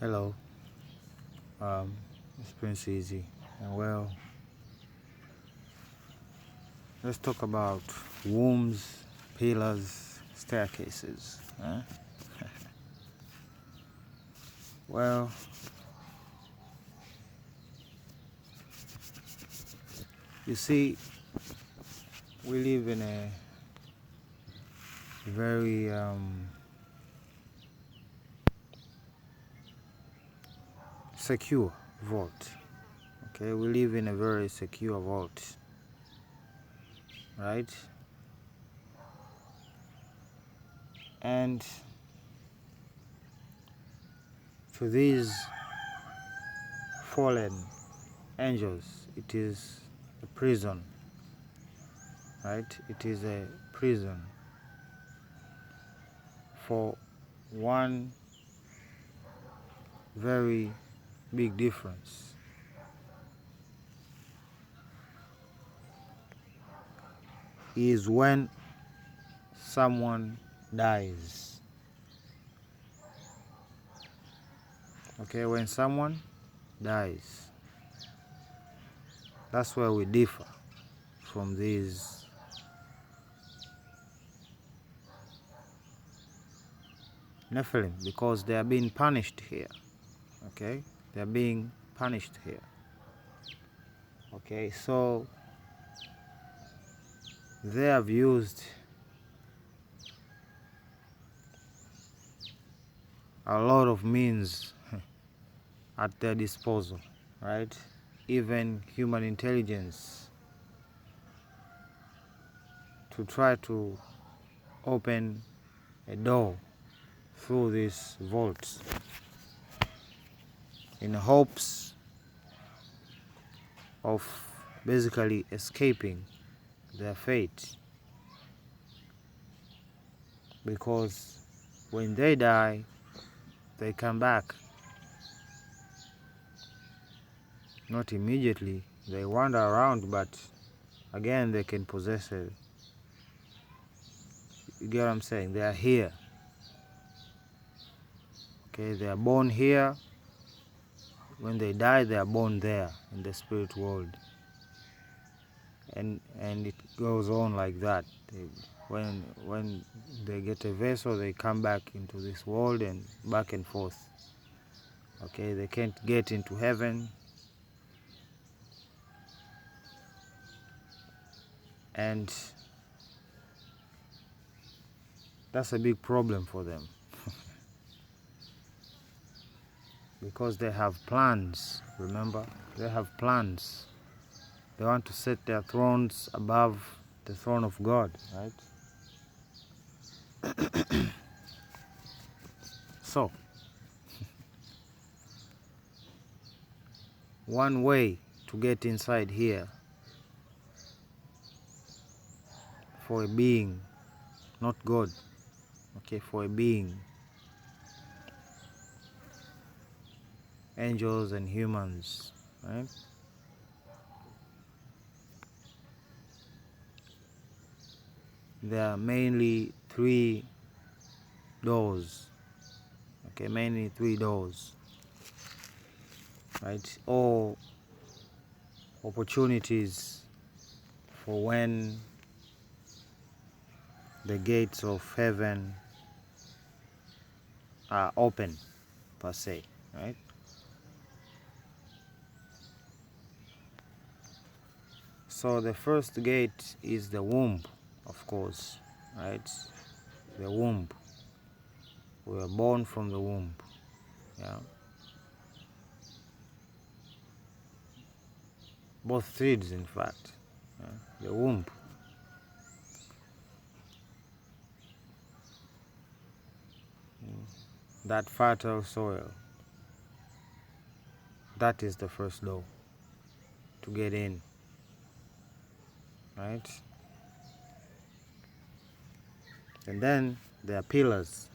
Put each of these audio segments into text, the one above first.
Hello, it's Prince Easy, and well, let's talk about wombs, pillars, staircases. Huh? Well, you see, we live in a very secure vault. Okay, we live in a very secure vault, right? And to these fallen angels, it is a prison, right? It is a prison for one very big difference. Is when someone dies. Okay, when someone dies, that's where we differ from these Nephilim, because they are being punished here. Okay, they are being punished here. Okay, so they have used a lot of means at their disposal, right? Even human intelligence to try to open a door through these vaults in hopes of basically escaping their fate, because when they die they come back, not immediately. They wander around, but again they can possess it. You get what I'm saying? They are here. Okay, they are born here. When they die, they are born there in the spirit world, and it goes on like that. When they get a vessel, they come back into this world and back and forth. Okay, they can't get into heaven, and that's a big problem for them because they have plans. Remember, they have plans. They want to set their thrones above the throne of God, right? So, one way to get inside here for a being, not God, okay, for a being, angels and humans, right? There are mainly three doors, okay, mainly three doors, right? All opportunities for when the gates of heaven are open, per se, right? So the first gate is the womb, of course, right? The womb. We are born from the womb, yeah. Both seeds, in fact, yeah? The womb. That fertile soil, that is the first door to get in, right? And then there are pillars.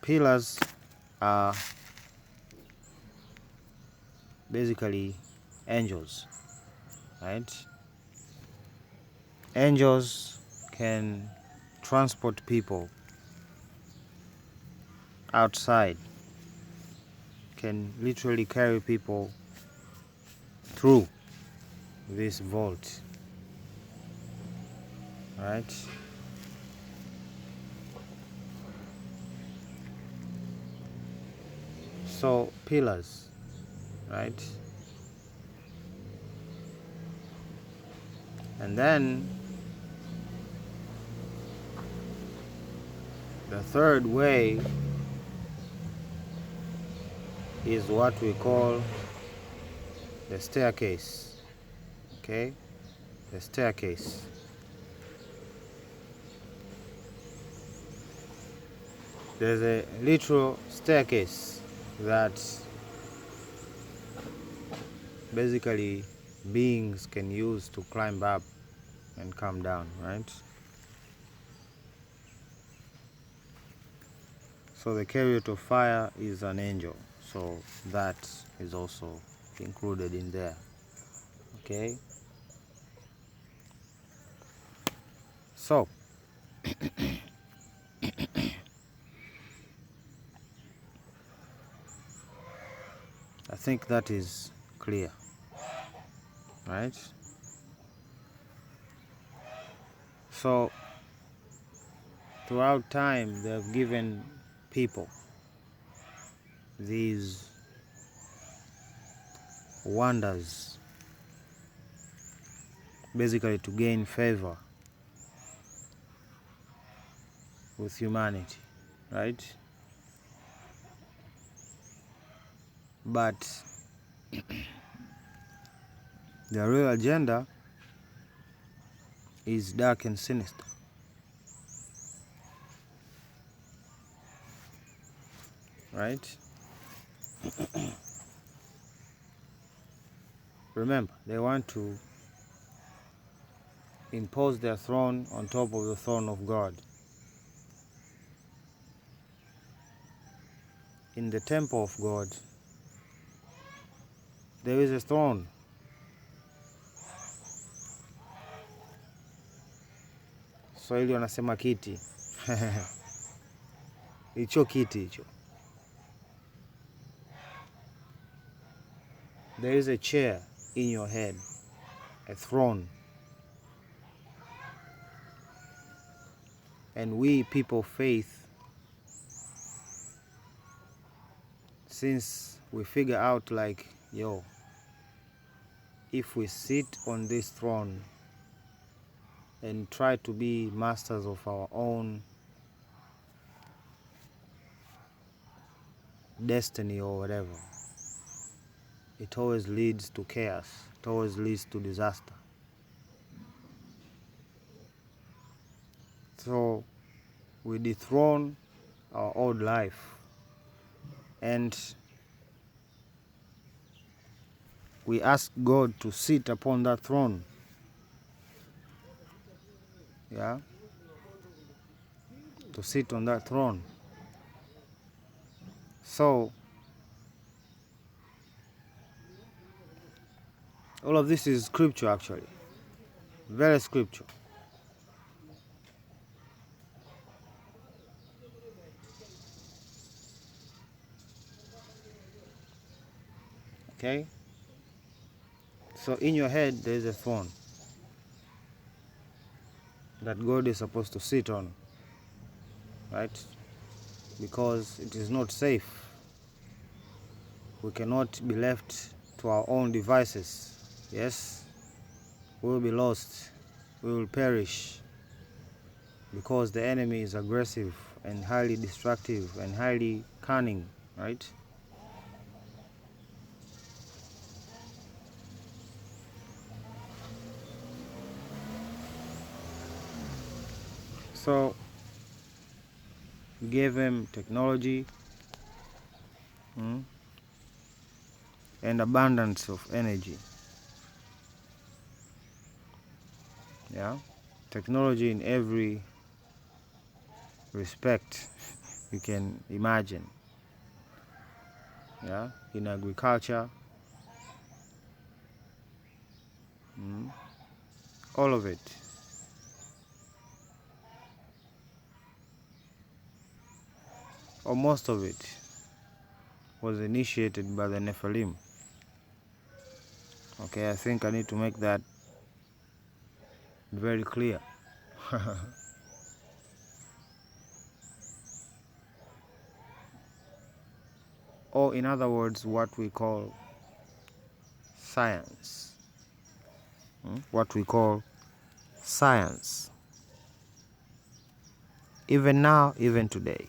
Pillars are basically angels, right? Angels can transport people outside can literally carry people through this vault, right? So pillars, right? And then the third way is what we call the staircase, okay? The staircase. There's a literal staircase that basically beings can use to climb up and come down, right? So the chariot of fire is an angel, so that is also included in there, okay? So I think that is clear, right? So throughout time they have given people these wonders basically to gain favor with humanity, right? But the real agenda is dark and sinister, right? Remember, they want to impose their throne on top of the throne of God. In the temple of God, there is a throne. Swahili wanasema kiti. Hicho kiti hicho. There is a chair in your head, a throne. And we people of faith, since we figure out like, yo, if we sit on this throne and try to be masters of our own destiny or whatever, it always leads to chaos. It always leads to disaster. So we dethrone our old life and we ask God to sit upon that throne. Yeah? To sit on that throne. So all of this is scripture actually. Very scripture. Okay? So in your head there is a throne that God is supposed to sit on, right? Because it is not safe. We cannot be left to our own devices. Yes? We will be lost. We will perish because the enemy is aggressive and highly destructive and highly cunning, right? So gave him technology and abundance of energy. Yeah, technology in every respect you can imagine. Yeah, in agriculture, all of it. or most of it, was initiated by the Nephilim. Okay, I think I need to make that very clear. Or in other words, what we call science. What we call science. Even now, even today.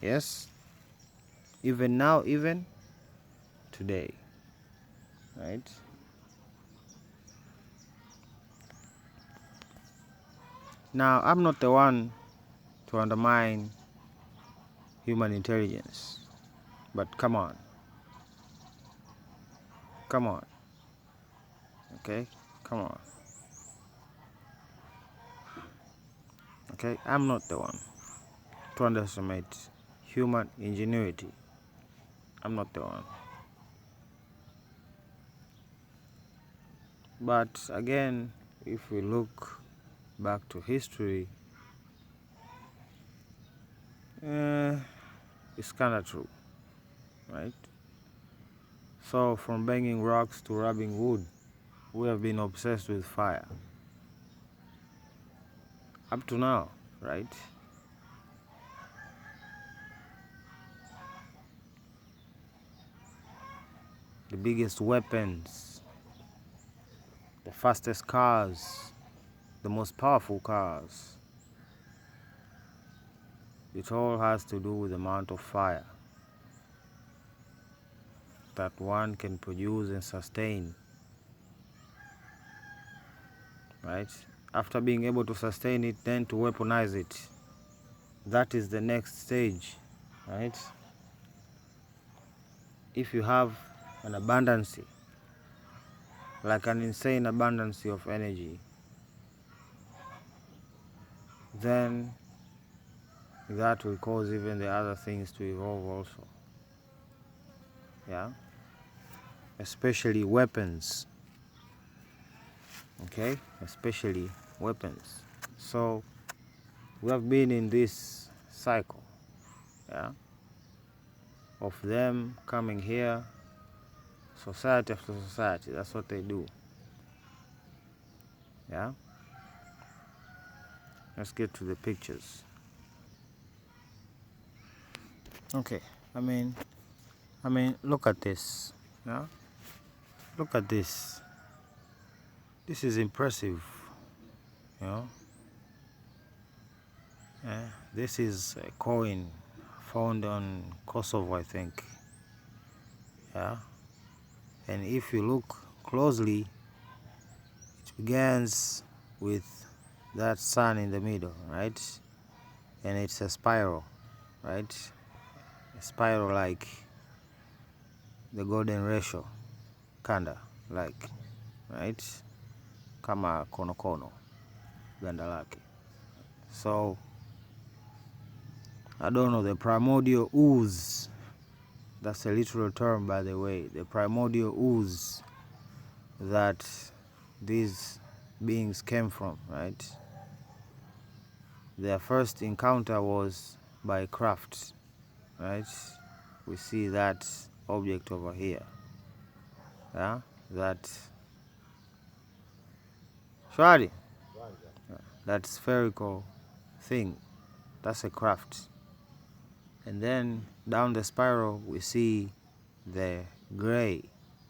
Yes? Even now, even today. Right? Now, I'm not the one to undermine human intelligence. But come on. Come on. Okay? Come on. Okay? I'm not the one to underestimate human ingenuity. I'm not the one. But again, if we look back to history, it's kind of true, right? So from banging rocks to rubbing wood, we have been obsessed with fire. Up to now, right? The biggest weapons, the fastest cars, the most powerful cars. It all has to do with the amount of fire that one can produce and sustain, right? After being able to sustain it, then to weaponize it. That is the next stage, right? If you have an abundance, like an insane abundance of energy, then that will cause even the other things to evolve also. Yeah? Especially weapons. Okay? Especially weapons. So we have been in this cycle, yeah, of them coming here, society after society. That's what they do. Yeah? Let's get to the pictures. Okay, I mean, look at this. Yeah? Look at this. This is impressive. You know? This is a coin found on Kosovo, I think. Yeah? And if you look closely, it begins with that sun in the middle, right? And it's a spiral, right? A spiral like the golden ratio, kinda like, right? Kama konokono, ganda lake. So, I don't know, the primordial ooze, that's a literal term, by the way, the primordial ooze that these beings came from, right? Their first encounter was by craft, right? We see that object over here, yeah? That shwari, that spherical thing, that's a craft. And then down the spiral we see the gray,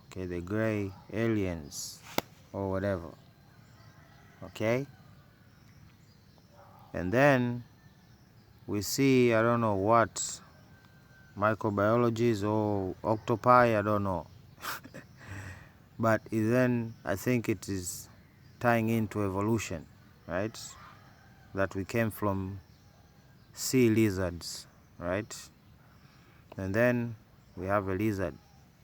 okay, the gray aliens or whatever, okay? And then we see, I don't know what, microbiologies or octopi, I don't know. But then I think it is tying into evolution, right? That we came from sea lizards, right? And then we have a lizard,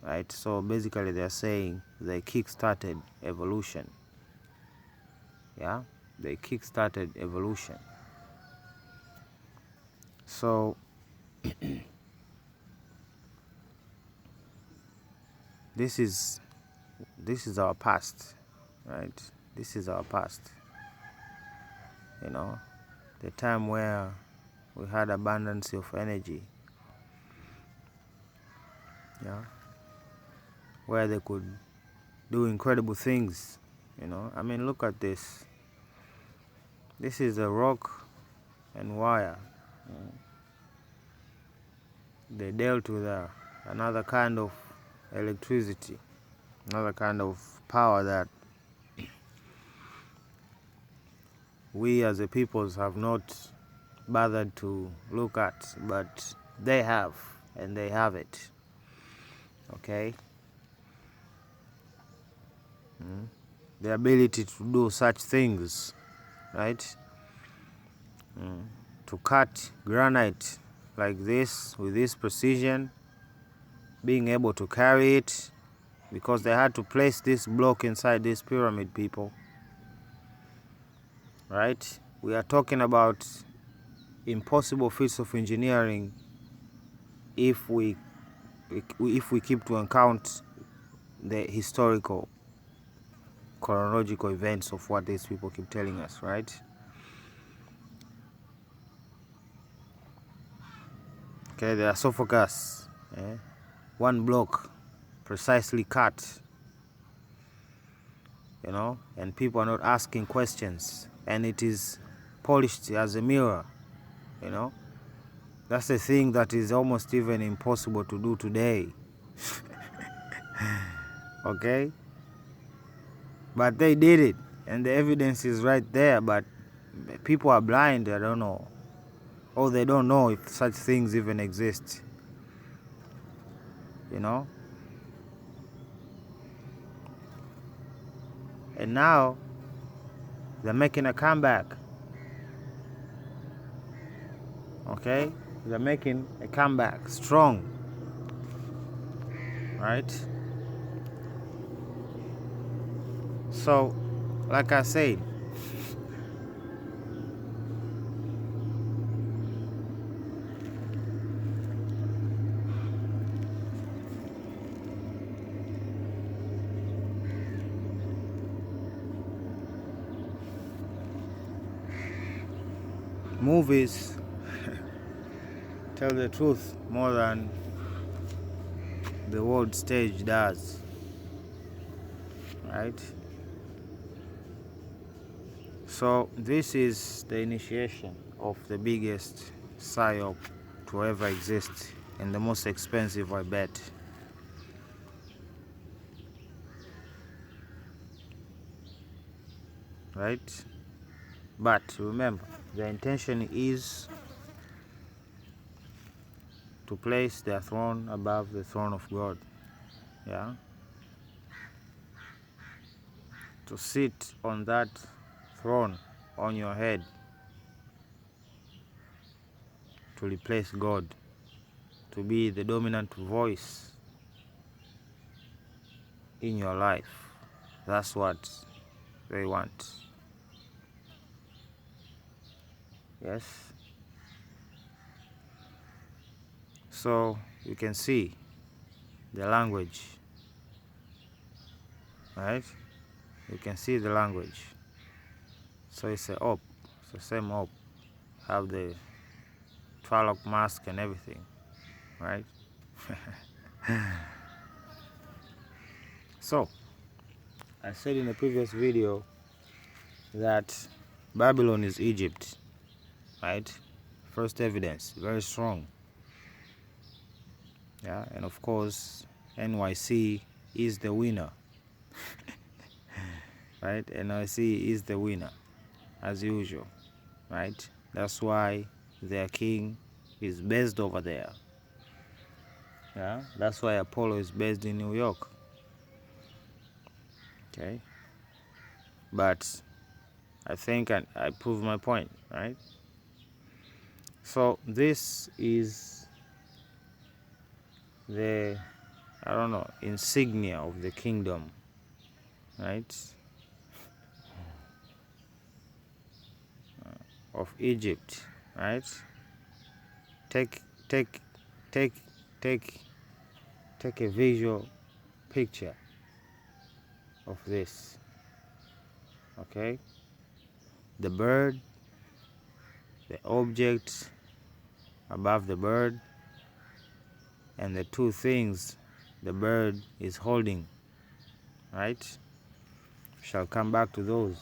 right? So basically they're saying they kick-started evolution. Yeah? They kick-started evolution. So this is our past, right? This is our past. You know, the time where we had abundance of energy, yeah, where they could do incredible things, you know. I mean, look at this. This is a rock and wire. They dealt with another kind of electricity, another kind of power that we as a peoples have not bothered to look at, but they have, and they have it. Okay? The ability to do such things, right? To cut granite like this with this precision, being able to carry it, because they had to place this block inside this pyramid, people. Right? We are talking about impossible feats of engineering if we keep to account the historical chronological events of what these people keep telling us, right? Okay, the esophagus, one block precisely cut, you know, and people are not asking questions, and it is polished as a mirror, you know. That's a thing that is almost even impossible to do today. Okay? But they did it, and the evidence is right there, but people are blind, I don't know. Or they don't know if such things even exist, you know. And now they're making a comeback. Okay? They're making a comeback strong, right? So, like I said, movies tell the truth more than the world stage does, right? So this is the initiation of the biggest psyop to ever exist, and the most expensive, I bet. Right? But remember, the intention is to place their throne above the throne of God. Yeah? To sit on that throne on your head, to replace God, to be the dominant voice in your life. That's what they want. Yes? So you can see the language, right? You can see the language. So it's a op, it's the same op. Have the Traloc mask and everything, right? So, I said in the previous video that Babylon is Egypt, right? First evidence, very strong. Yeah, and of course, NYC is the winner, right? NYC is the winner, as usual, right? That's why their king is based over there. Yeah, that's why Apollo is based in New York. Okay, but I think I proved my point, right? So this is the, I don't know, insignia of the kingdom, right? Of Egypt, right? Take a visual picture of this. Okay? The bird, the object above the bird, and the two things the bird is holding, right? Shall come back to those.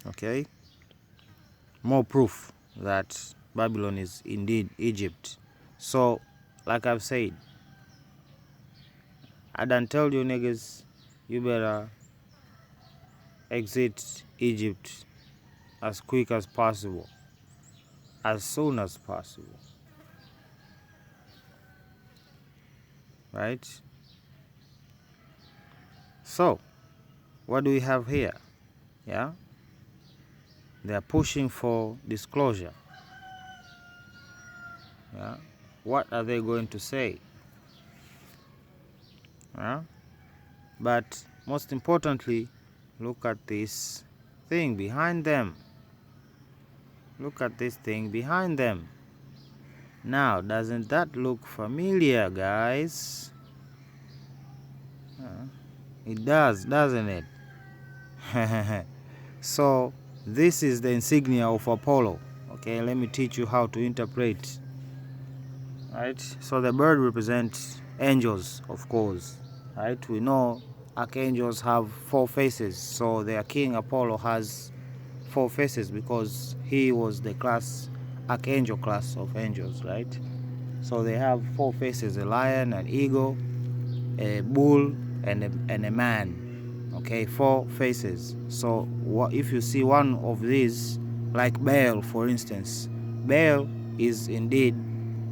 Okay? More proof that Babylon is indeed Egypt. So, like I've said, I done told you niggas, you better exit Egypt as quick as possible, as soon as possible, right? So, what do we have here? Yeah? They are pushing for disclosure. Yeah? What are they going to say? Yeah? But most importantly, look at this thing behind them. Look at this thing behind them. Now, doesn't that look familiar, guys? It does, doesn't it? So, this is the insignia of Apollo. Okay, let me teach you how to interpret. Right? So the bird represents angels, of course. Right? We know archangels have 4 faces. So their king Apollo has 4 faces because he was the archangel class of angels, right? So they have 4 faces: a lion, an eagle, a bull, and a man. Okay, 4 faces. So if you see one of these, like Baal, for instance, Baal is indeed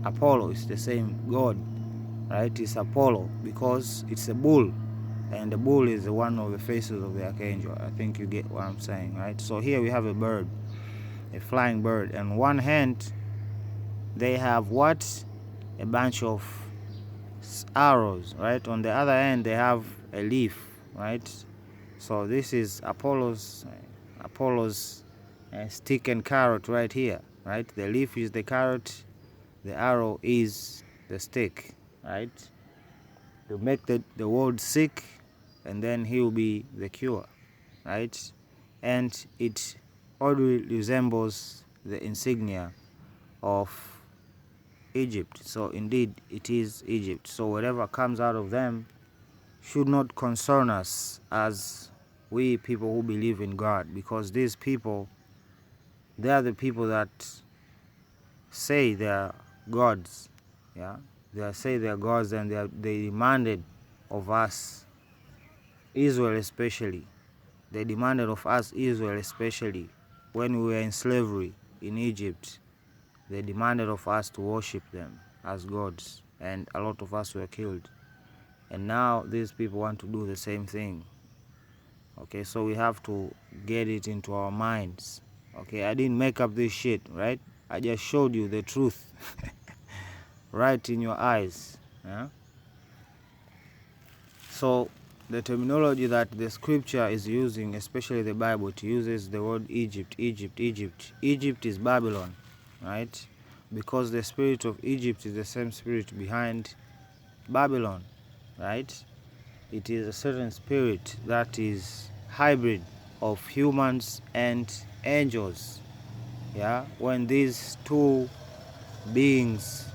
Apollo. It's the same god, right? It's Apollo because it's a bull, and the bull is one of the faces of the archangel. I think you get what I'm saying, right? So here we have a bird, a flying bird, and one hand they have what? A bunch of arrows, right? On the other end they have a leaf, right? So this is Apollo's stick and carrot right here, right? The leaf is the carrot, the arrow is the stick, right? To make the world sick, and then he will be the cure, right? And it already resembles the insignia of Egypt. So indeed it is Egypt. So whatever comes out of them should not concern us as we people who believe in God, because these people, they are the people that say they are gods. Yeah, they say they are gods, and they demanded of us, Israel especially, they demanded of us, Israel especially, when we were in slavery in Egypt, they demanded of us to worship them as gods, and a lot of us were killed. And now these people want to do the same thing. Okay, so we have to get it into our minds. Okay, I didn't make up this shit, right? I just showed you the truth right in your eyes. Yeah? So the terminology that the scripture is using, especially the Bible, it uses the word Egypt, Egypt, Egypt. Egypt is Babylon, right? Because the spirit of Egypt is the same spirit behind Babylon, right? It is a certain spirit that is hybrid of humans and angels. Yeah, when these 2 beings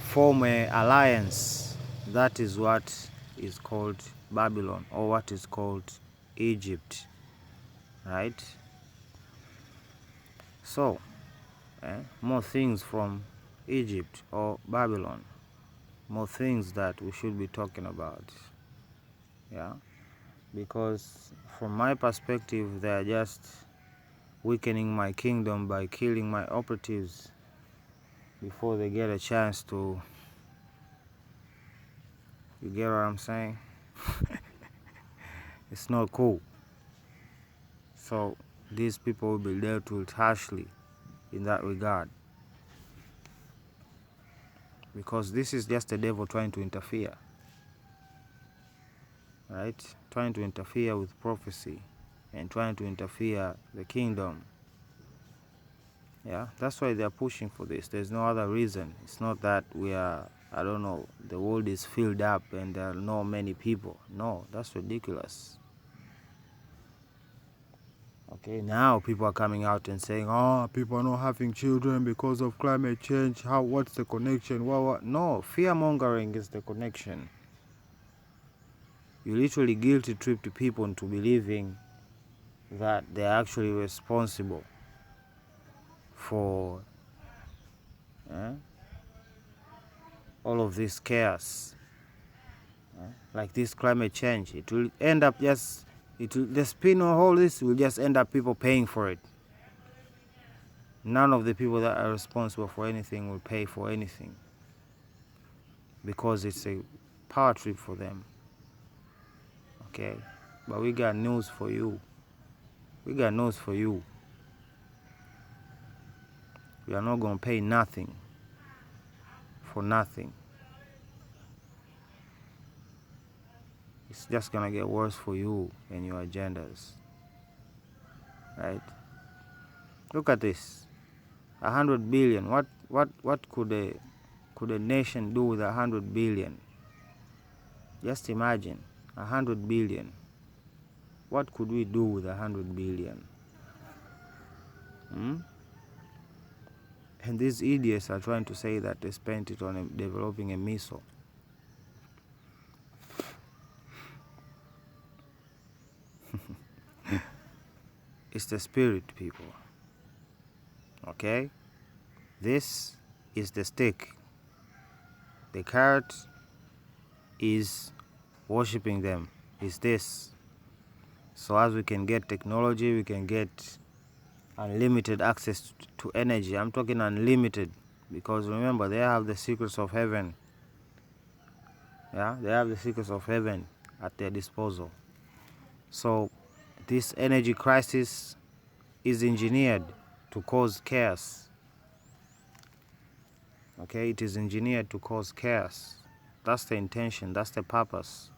form an alliance, that is what is called Babylon, or what is called Egypt, right? So more things from Egypt or Babylon, more things that we should be talking about. Yeah, because from my perspective, they are just weakening my kingdom by killing my operatives before they get a chance to, you get what I'm saying? It's not cool. So these people will be dealt with harshly in that regard, because this is just the devil trying to interfere, right? Trying to interfere with prophecy and trying to interfere the kingdom. Yeah, that's why they're pushing for this. There's no other reason. It's not that we are, I don't know, the world is filled up and there are not many people. No, that's ridiculous. Okay, now people are coming out and saying, oh, people are not having children because of climate change. What's the connection? What? No, fear-mongering is the connection. You literally guilty trip to people into believing that they're actually responsible for all of this chaos. Like this climate change, it will end up the spin of all this will just end up people paying for it. None of the people that are responsible for anything will pay for anything because it's a power trip for them. Okay, but we got news for you. We got news for you. We are not gonna pay nothing for nothing. It's just gonna get worse for you and your agendas. Right? Look at this. 100 billion. What could a nation do with 100 billion? Just imagine 100 billion. What could we do with 100 billion? And these idiots are trying to say that they spent it on developing a missile. It's the spirit, people. Okay? This is the stick. The carrot is worshipping them. Is this. So as we can get technology, we can get unlimited access to energy. I'm talking unlimited because remember, they have the secrets of heaven. Yeah, they have the secrets of heaven at their disposal. So this energy crisis is engineered to cause chaos. Okay, it is engineered to cause chaos. That's the intention, that's the purpose.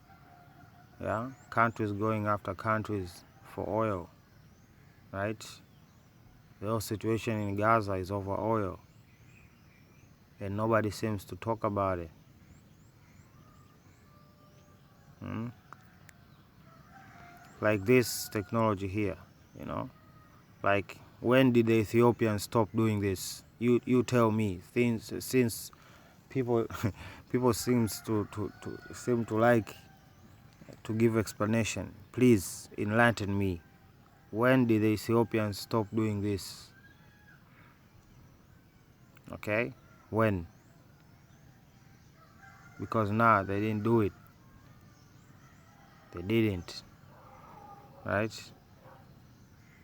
Yeah, countries going after countries for oil, right? The whole situation in Gaza is over oil, and nobody seems to talk about it. Like this technology here, you know, like when did the Ethiopians stop doing this? You tell me. Since people people seem to like to give explanation. Please enlighten me. When did the Ethiopians stop doing this? Okay, when? Because now they didn't do it. They didn't. Right?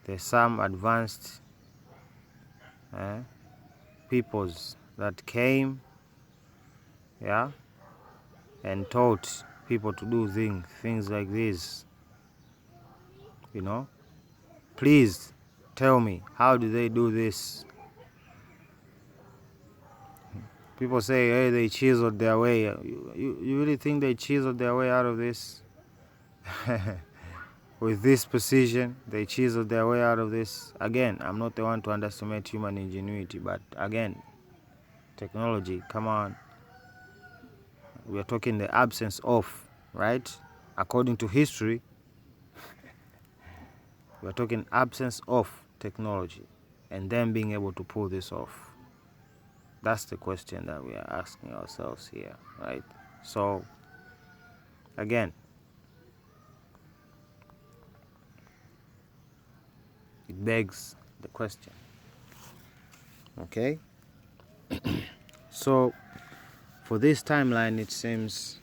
There's some advanced peoples that came, yeah, and taught people to do things like this. You know? Please tell me, how do they do this? People say, hey, they chiseled their way. You really think they chiseled their way out of this? With this precision, they chiseled their way out of this. Again, I'm not the one to underestimate human ingenuity, but again, technology, come on. We are talking the absence of, right? According to history, we are talking absence of technology and them being able to pull this off. That's the question that we are asking ourselves here, right? So, again, it begs the question. Okay? So, for this timeline, it seems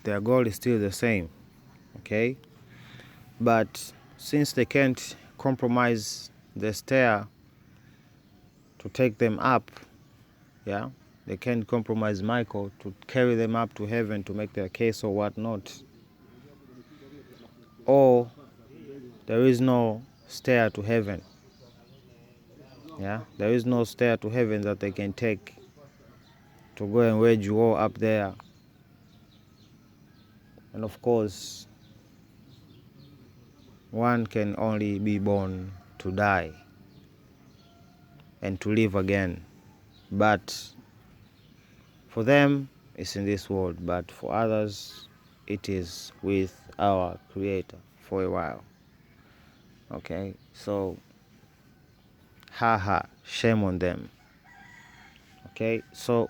their goal is still the same. Okay? But since they can't compromise the stair to take them up, yeah, they can't compromise Michael to carry them up to heaven to make their case or whatnot. Or there is no stair to heaven. Yeah, there is no stair to heaven that they can take to go and wage war up there. And of course, one can only be born to die and to live again. But for them, it's in this world. But for others, it is with our Creator. for a while. Okay, so haha, shame on them. Okay, so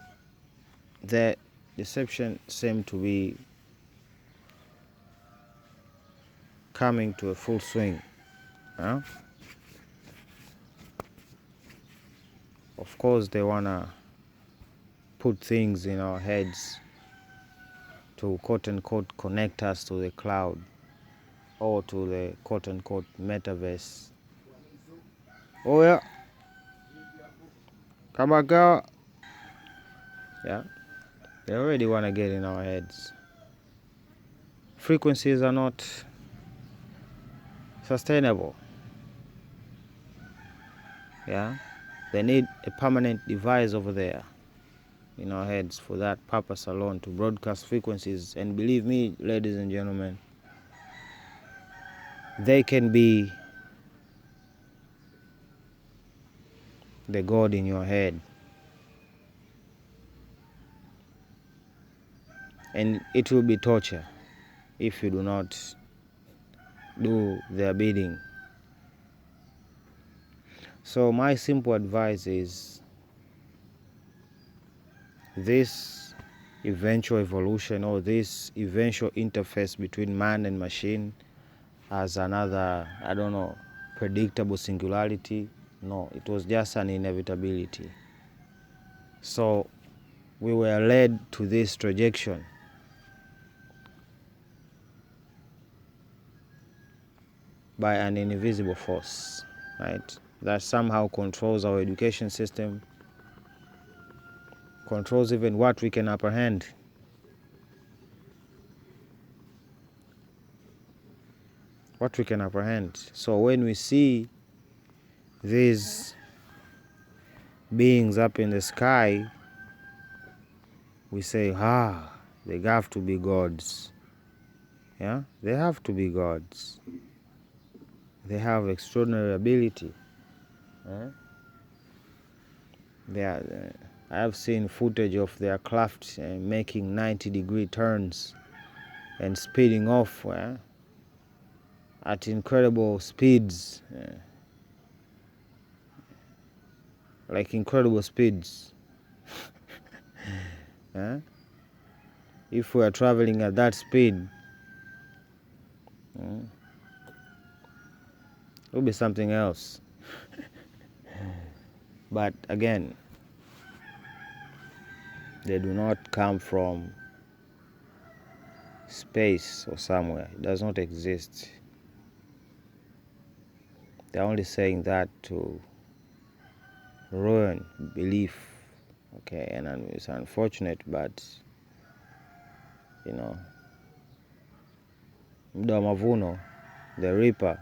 the deception seemed to be coming to a full swing. Huh? Of course, they wanna put things in our heads to quote unquote connect us to the cloud or to the quote unquote metaverse. Oh yeah, Kabaka. Yeah, they already wanna get in our heads. Frequencies are not sustainable. Yeah, they need a permanent device over there in our heads for that purpose alone, to broadcast frequencies. And believe me, ladies and gentlemen, they can be the God in your head. And it will be torture if you do not do their bidding. So my simple advice is this eventual evolution, or this eventual interface between man and machine, as another, I don't know, predictable singularity. No, it was just an inevitability. So we were led to this trajectory by an invisible force, right? That somehow controls our education system, controls even what we can apprehend. What we can apprehend. So when we see these beings up in the sky, we say, they have to be gods. Yeah, they have to be gods. They have extraordinary ability. They are, I have seen footage of their craft making 90-degree turns and speeding off at incredible speeds, like incredible speeds. If we are traveling at that speed, it will be something else. But again, they do not come from space or somewhere. It does not exist. They're only saying that to ruin belief. Okay, and it's unfortunate, but you know, muda wa mavuno, the reaper.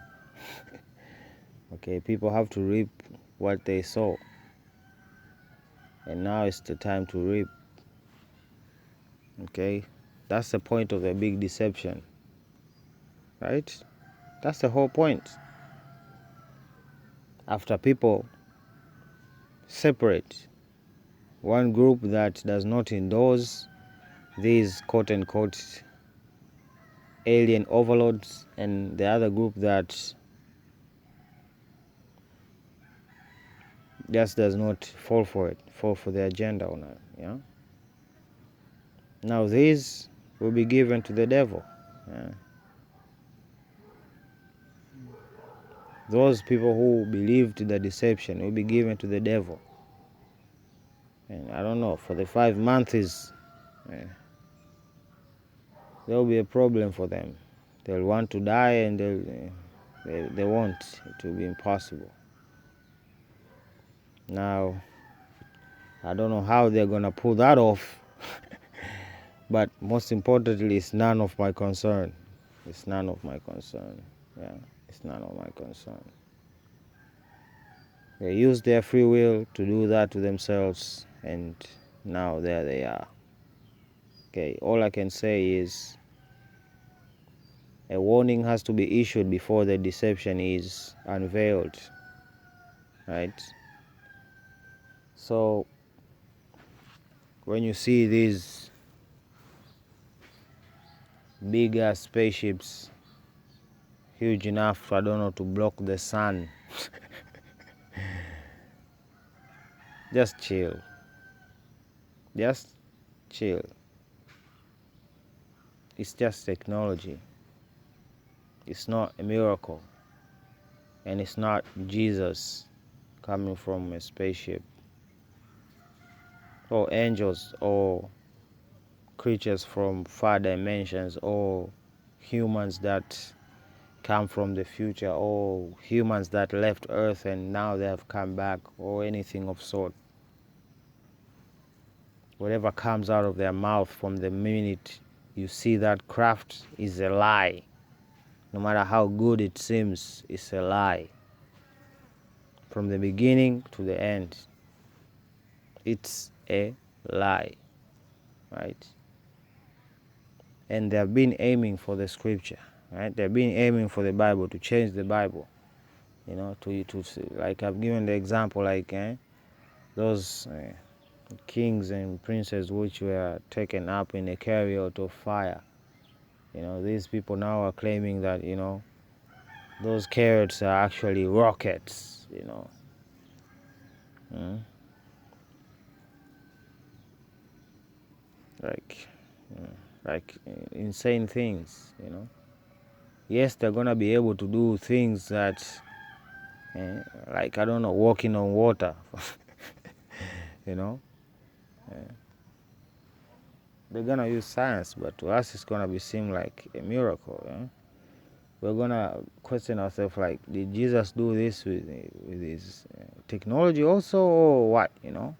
Okay, people have to reap what they sow, and now it's the time to reap. Okay, that's the point of the big deception, right? That's the whole point. After people separate, one group that does not endorse these quote unquote alien overlords, and the other group that just does not fall for the agenda or not. Yeah. Now these will be given to the devil. Yeah. Those people who believed the deception will be given to the devil. And I don't know, for the 5 months, there will be a problem for them. They'll want to die, and they won't. It will be impossible. Now, I don't know how they're going to pull that off, but most importantly, it's none of my concern. It's none of my concern. Yeah, it's none of my concern. They used their free will to do that to themselves, and now there they are. Okay, all I can say is a warning has to be issued before the deception is unveiled, right? So when you see these bigger spaceships huge enough, I don't know, to block the sun. Just chill. Just chill. It's just technology. It's not a miracle. And it's not Jesus coming from a spaceship, or angels, or creatures from far dimensions, or humans that come from the future, or humans that left Earth and now they have come back, or anything of sort. Whatever comes out of their mouth from the minute you see that craft is a lie. No matter how good it seems, it's a lie. From the beginning to the end, it's a lie, right? And they've been aiming for the scripture, right? They've been aiming for the Bible, to change the Bible, you know, to like I've given the example, like those kings and princes which were taken up in a chariot of fire. You know, these people now are claiming that, you know, those chariots are actually rockets, you know. Like, like insane things, you know. Yes, they're gonna be able to do things that, like, I don't know, walking on water, you know. They're gonna use science, but to us it's gonna be seem like a miracle. We're gonna question ourselves, like, did Jesus do this with his technology also, or what? You know,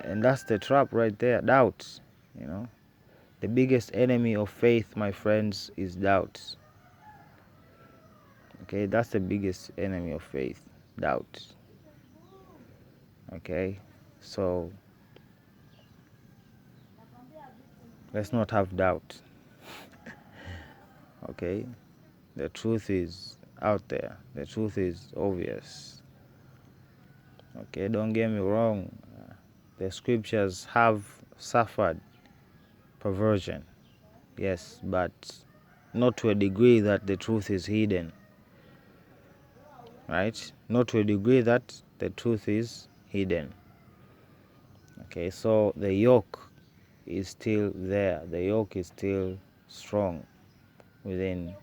and that's the trap right there, doubt. You know, the biggest enemy of faith, my friends, is doubt. Okay, that's the biggest enemy of faith, doubt. Okay, so let's not have doubt. Okay, the truth is out there. The truth is obvious. Okay, don't get me wrong. The scriptures have suffered perversion, yes, but not to a degree that the truth is hidden, right? Not to a degree that the truth is hidden. Okay, so the yoke is still there. The yoke is still strong within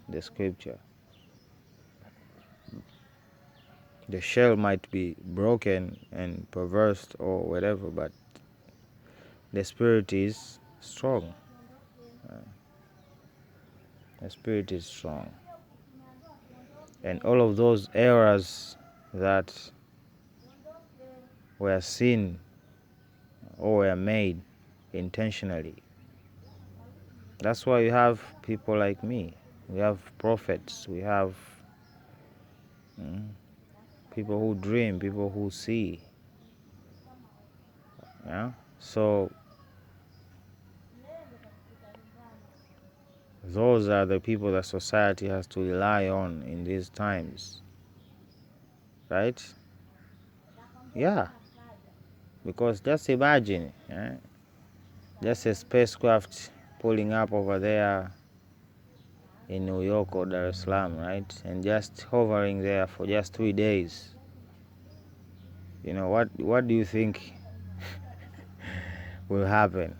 the scripture. The shell might be broken and perverse or whatever, but the spirit is strong. The spirit is strong. And all of those errors that were seen or were made intentionally. That's why you have people like me. We have prophets. We have people who dream, people who see. Yeah. So those are the people that society has to rely on in these times, right? Yeah. Because just imagine, just a spacecraft pulling up over there in New York or Dar es Salaam, right? And just hovering there for just 3 days. You know, what do you think will happen?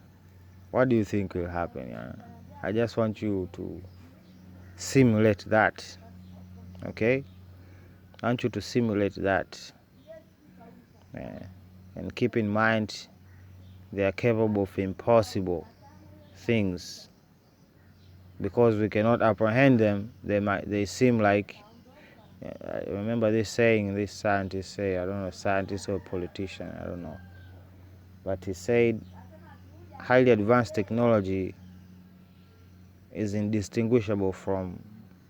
What do you think will happen? Yeah? I just want you to simulate that, okay? I want you to simulate that. And keep in mind, they are capable of impossible things. Because we cannot apprehend them, they seem like, I remember this saying, this scientist say, I don't know, scientist or politician, I don't know. But he said, highly advanced technology is indistinguishable from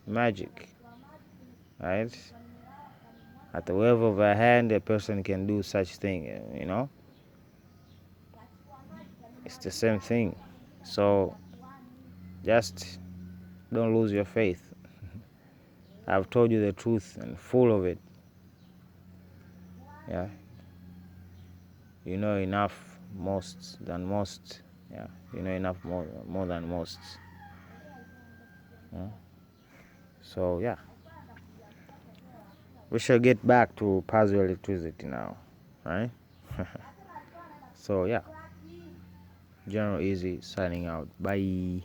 magic, right? At the wave of a hand, a person can do such thing, you know? It's the same thing. So just don't lose your faith. I've told you the truth and full of it. Yeah. You know enough than most. Yeah. You know enough more than most. Yeah. So yeah, we shall get back to piezoelectricity now, right? So yeah, General Easy signing out. Bye.